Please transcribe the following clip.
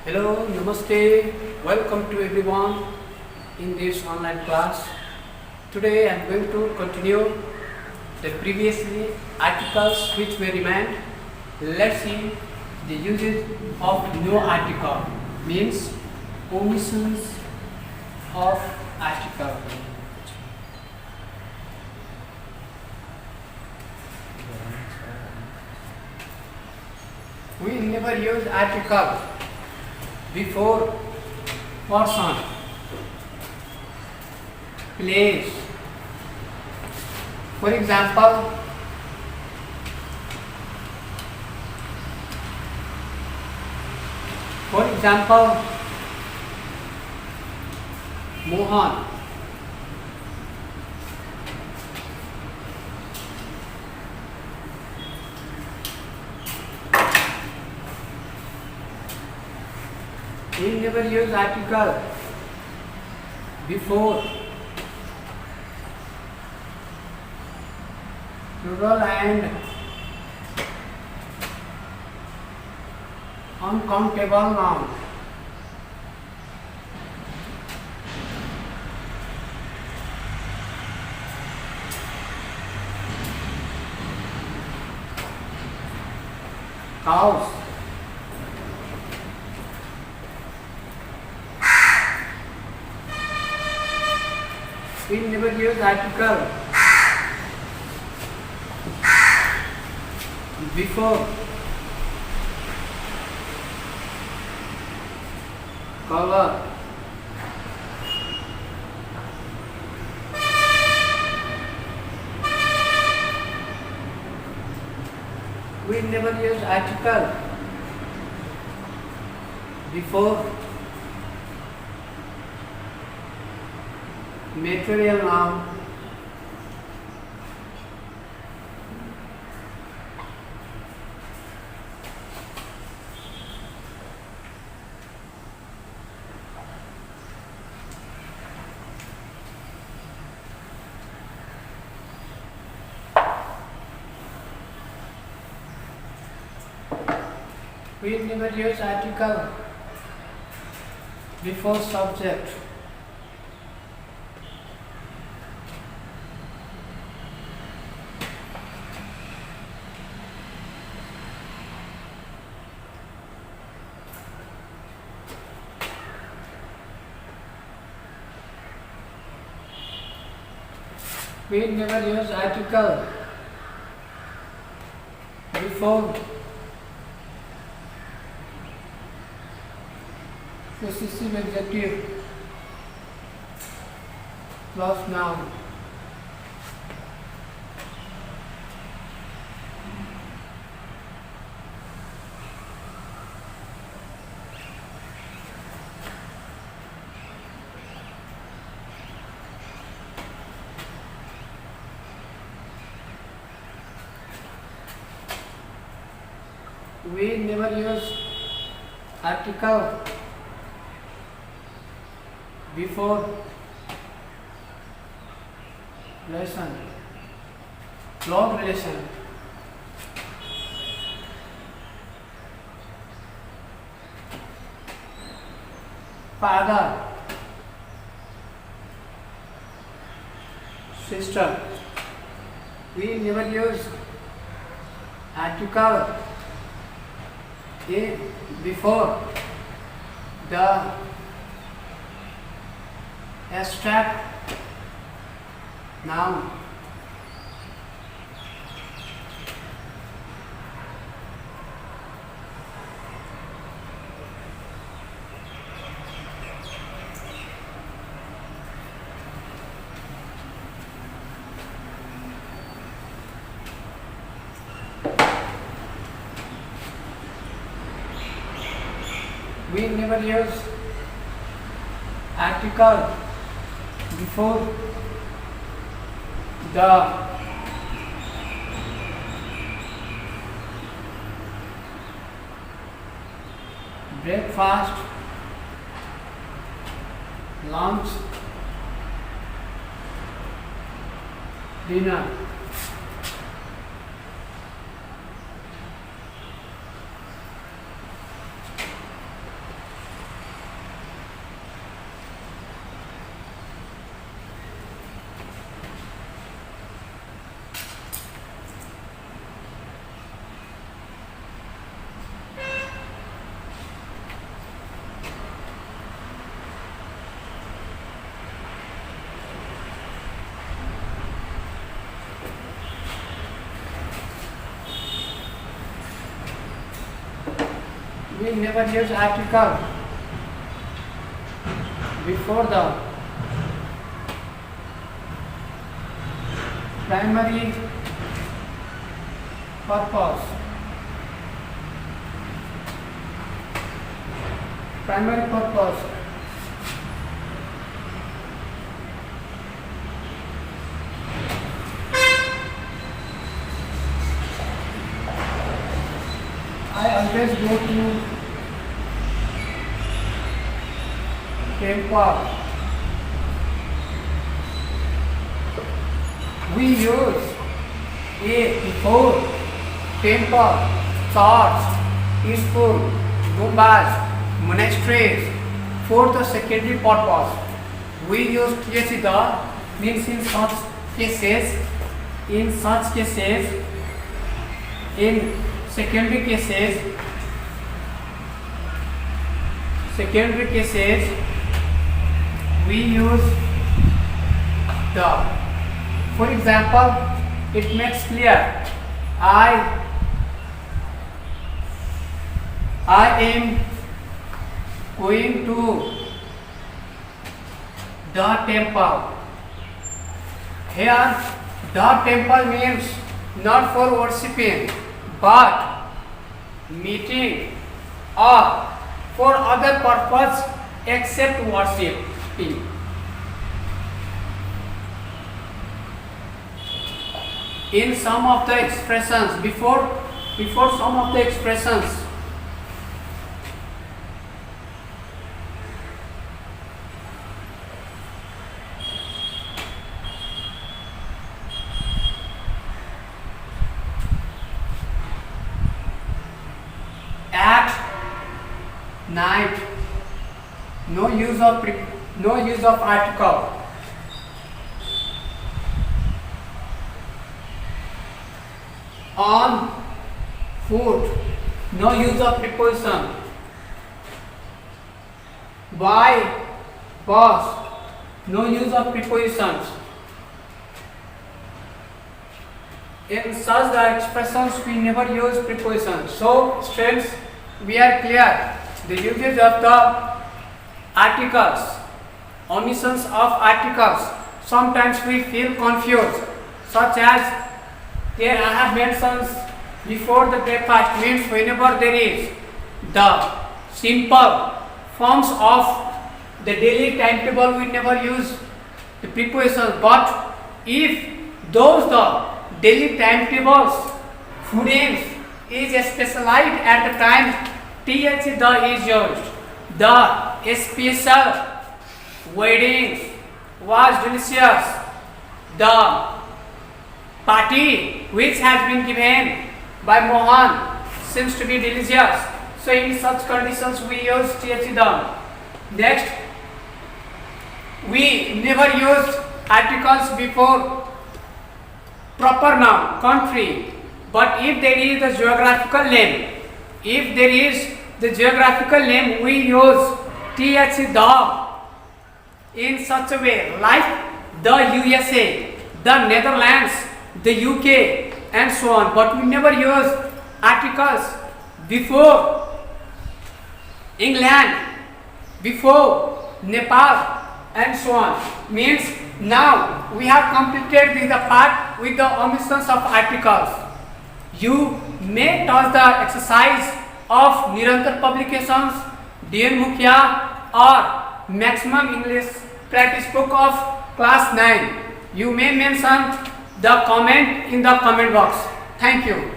Hello, Namaste. Welcome to everyone in this online class. Today I am going to continue the previously articles which were remained. Let's see the uses of no article, means omissions of article. We never use article before person, place. For example, Mohan. We never use article before plural and uncountable noun. Cows. We never use article before color. We never use article before material noun. We never use article before subject. We never use article before possessive adjective plus noun. We never use article before relation, long relation. Father, sister. We never use article before the abstract noun. We never use article before the breakfast, lunch, dinner. we never use article before the primary purpose. Primary purpose. I always go to temple. We use a before temple, church, school, gumbas, monasteries for the secondary purpose. We use THC the means in such cases, in secondary cases, we use the. For example, it makes clear I am going to the temple. Here, the temple means not for worshipping, but meeting or for other purpose except worshipping. In some of the expressions, before some of the expressions, at night, no use of article. On foot, no use of preposition. By bus, no use of prepositions. In such the expressions we never use prepositions. So students, we are clear the usage of the articles, omissions of articles. Sometimes we feel confused, such as here I have mentioned before the breakfast means whenever there is the simple forms of the daily timetable, we never use the prepositions. But if those the daily timetables foodings is specialized at the time, th the is used. The special weddings was delicious. The party which has been given by Mohan seems to be delicious. So in such conditions we use th the. Next, we never use articles before proper noun, country. But if there is the geographical name, we use th the in such a way, like the USA, the Netherlands, the UK, and so on. But we never use articles before England, before Nepal, and so on. Means now we have completed the part with the omissions of articles. You may touch the exercise of Nirantar Publications, DN Mukhya, or Maximum English Practice Book of Class 9. You may mention the comment in the comment box. Thank you.